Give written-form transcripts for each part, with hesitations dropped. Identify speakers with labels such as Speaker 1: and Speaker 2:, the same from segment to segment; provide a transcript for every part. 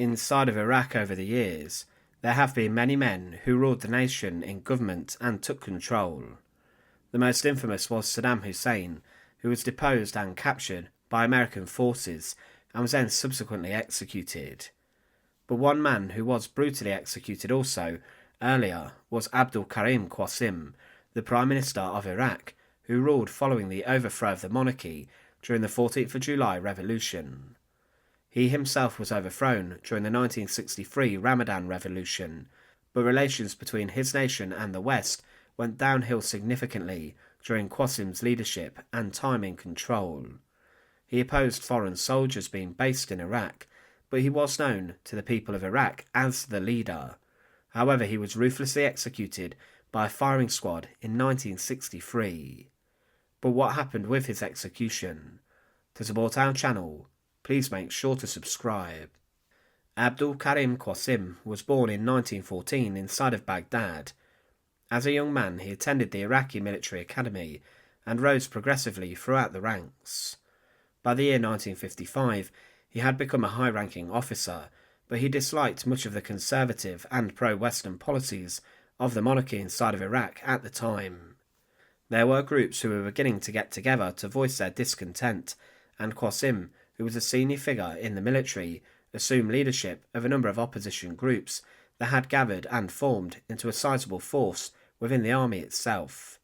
Speaker 1: Inside of Iraq over the years, there have been many men who ruled the nation in government and took control. The most infamous was Saddam Hussein, who was deposed and captured by American forces and was then subsequently executed. But one man who was brutally executed also, earlier, was Abdul-Karim Qasim, the Prime Minister of Iraq, who ruled following the overthrow of the monarchy during the 14th of July Revolution. He himself was overthrown during the 1963 Ramadan Revolution, but relations between his nation and the West went downhill significantly during Qasim's leadership and time in control. He opposed foreign soldiers being based in Iraq, but he was known to the people of Iraq as the leader. However, he was ruthlessly executed by a firing squad in 1963. But what happened with his execution? To support our channel, please make sure to subscribe. Abdul-Karim Qasim was born in 1914 inside of Baghdad. As a young man, he attended the Iraqi military academy and rose progressively throughout the ranks. By the year 1955, he had become a high-ranking officer, but he disliked much of the conservative and pro-Western policies of the monarchy inside of Iraq at the time. There were groups who were beginning to get together to voice their discontent, and Qasim, who was a senior figure in the military, assumed leadership of a number of opposition groups that had gathered and formed into a sizable force within the army itself.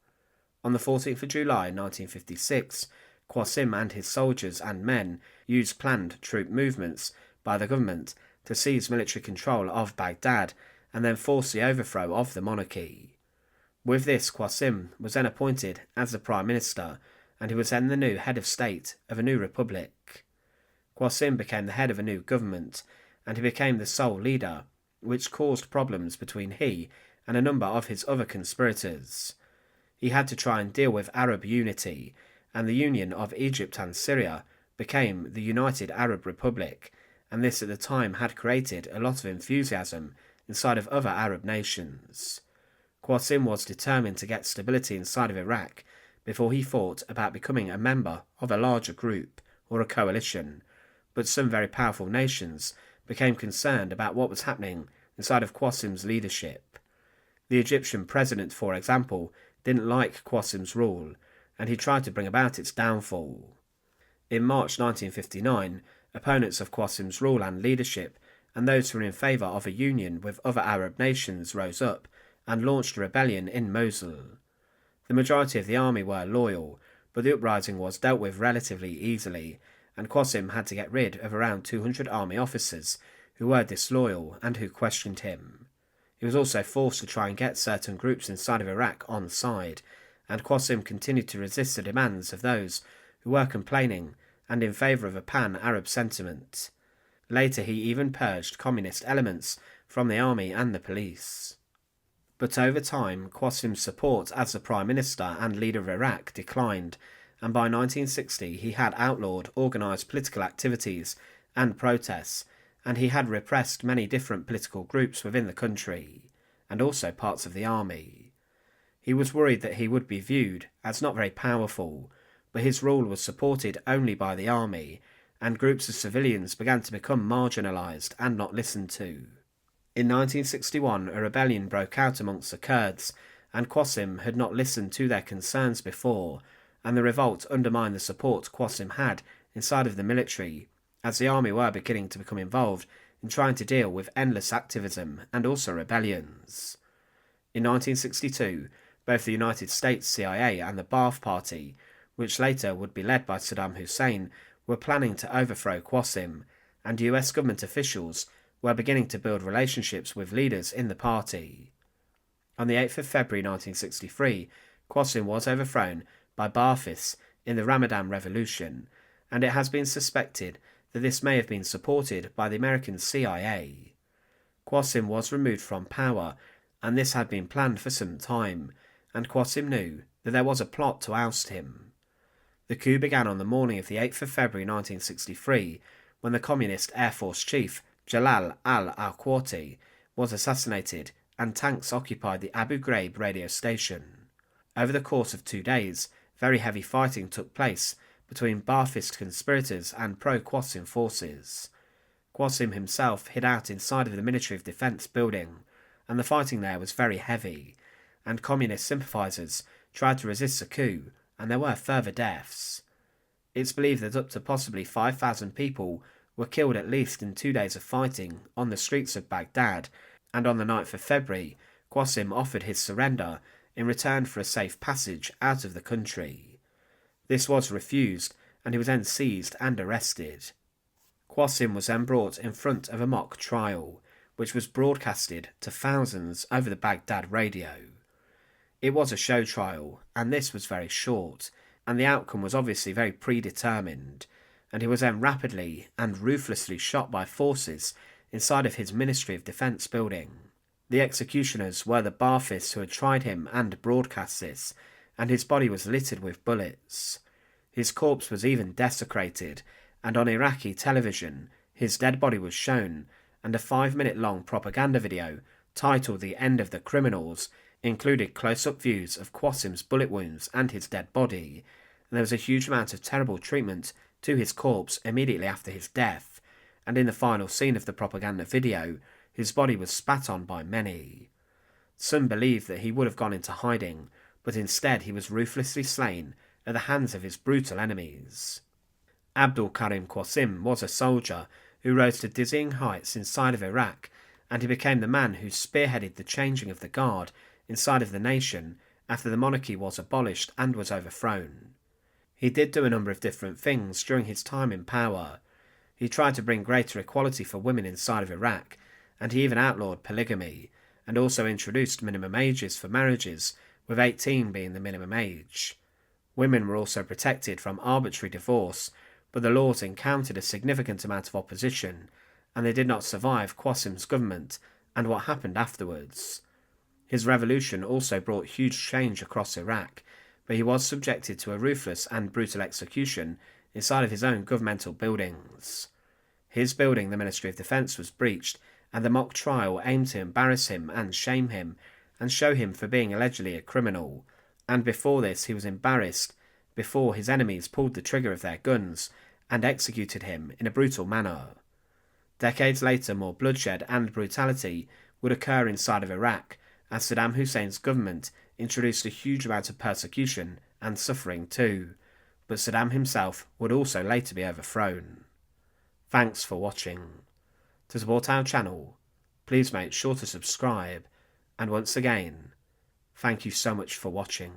Speaker 1: On the 14th of July 1956, Qasim and his soldiers and men used planned troop movements by the government to seize military control of Baghdad and then force the overthrow of the monarchy. With this, Qasim was then appointed as the Prime Minister, and he was then the new head of state of a new republic. Qasim became the head of a new government, and he became the sole leader, which caused problems between he and a number of his other conspirators. He had to try and deal with Arab unity, and the union of Egypt and Syria became the United Arab Republic, and this at the time had created a lot of enthusiasm inside of other Arab nations. Qasim was determined to get stability inside of Iraq before he thought about becoming a member of a larger group or a coalition, but some very powerful nations became concerned about what was happening inside of Qasim's leadership. The Egyptian president, for example, didn't like Qasim's rule, and he tried to bring about its downfall. In March 1959, opponents of Qasim's rule and leadership and those who were in favour of a union with other Arab nations rose up and launched a rebellion in Mosul. The majority of the army were loyal, but the uprising was dealt with relatively easily, and Qasim had to get rid of around 200 army officers who were disloyal and who questioned him. He was also forced to try and get certain groups inside of Iraq on side, and Qasim continued to resist the demands of those who were complaining and in favour of a pan-Arab sentiment. Later he even purged communist elements from the army and the police. But over time, Qasim's support as the Prime Minister and leader of Iraq declined, and by 1960 he had outlawed organised political activities and protests, and he had repressed many different political groups within the country, and also parts of the army. He was worried that he would be viewed as not very powerful, but his rule was supported only by the army, and groups of civilians began to become marginalised and not listened to. In 1961, a rebellion broke out amongst the Kurds, and Qasim had not listened to their concerns before, and the revolt undermined the support Qasim had inside of the military, as the army were beginning to become involved in trying to deal with endless activism and also rebellions. In 1962, both the United States CIA and the Ba'ath Party, which later would be led by Saddam Hussein, were planning to overthrow Qasim, and US government officials were beginning to build relationships with leaders in the party. On the 8th of February 1963, Qasim was overthrown by Ba'athists in the Ramadan Revolution, and it has been suspected that this may have been supported by the American CIA. Qasim was removed from power, and this had been planned for some time, and Qasim knew that there was a plot to oust him. The coup began on the morning of the 8th of February 1963, when the Communist Air Force Chief Jalal al-Aqwati was assassinated and tanks occupied the Abu Ghraib radio station. Over the course of 2 days, very heavy fighting took place between Ba'athist conspirators and pro-Qasim forces. Qasim himself hid out inside of the Ministry of Defence building, and the fighting there was very heavy, and communist sympathisers tried to resist the coup, and there were further deaths. It's believed that up to possibly 5,000 people were killed at least in 2 days of fighting on the streets of Baghdad, and on the 9th of February, Qasim offered his surrender in return for a safe passage out of the country. This was refused, and he was then seized and arrested. Qasim was then brought in front of a mock trial, which was broadcasted to thousands over the Baghdad radio. It was a show trial, and this was very short, and the outcome was obviously very predetermined, and he was then rapidly and ruthlessly shot by forces inside of his Ministry of Defence building. The executioners were the Baathists who had tried him and broadcast this, and his body was littered with bullets. His corpse was even desecrated, and on Iraqi television his dead body was shown, and a 5-minute-long propaganda video titled "The End of the Criminals" included close-up views of Qasim's bullet wounds and his dead body, and there was a huge amount of terrible treatment to his corpse immediately after his death, and in the final scene of the propaganda video, his body was spat on by many. Some believe that he would have gone into hiding, but instead he was ruthlessly slain at the hands of his brutal enemies. Abdul-Karim Qasim was a soldier who rose to dizzying heights inside of Iraq, and he became the man who spearheaded the changing of the guard inside of the nation after the monarchy was abolished and was overthrown. He did do a number of different things during his time in power. He tried to bring greater equality for women inside of Iraq, and he even outlawed polygamy, and also introduced minimum ages for marriages, with 18 being the minimum age. Women were also protected from arbitrary divorce, but the laws encountered a significant amount of opposition, and they did not survive Qasim's government and what happened afterwards. His revolution also brought huge change across Iraq, but he was subjected to a ruthless and brutal execution inside of his own governmental buildings. His building, the Ministry of Defence, was breached, and the mock trial aimed to embarrass him and shame him, and show him for being allegedly a criminal, and before this he was embarrassed before his enemies pulled the trigger of their guns and executed him in a brutal manner. Decades later, more bloodshed and brutality would occur inside of Iraq, as Saddam Hussein's government introduced a huge amount of persecution and suffering too, but Saddam himself would also later be overthrown. Thanks for watching. To support our channel, please make sure to subscribe, and once again, thank you so much for watching.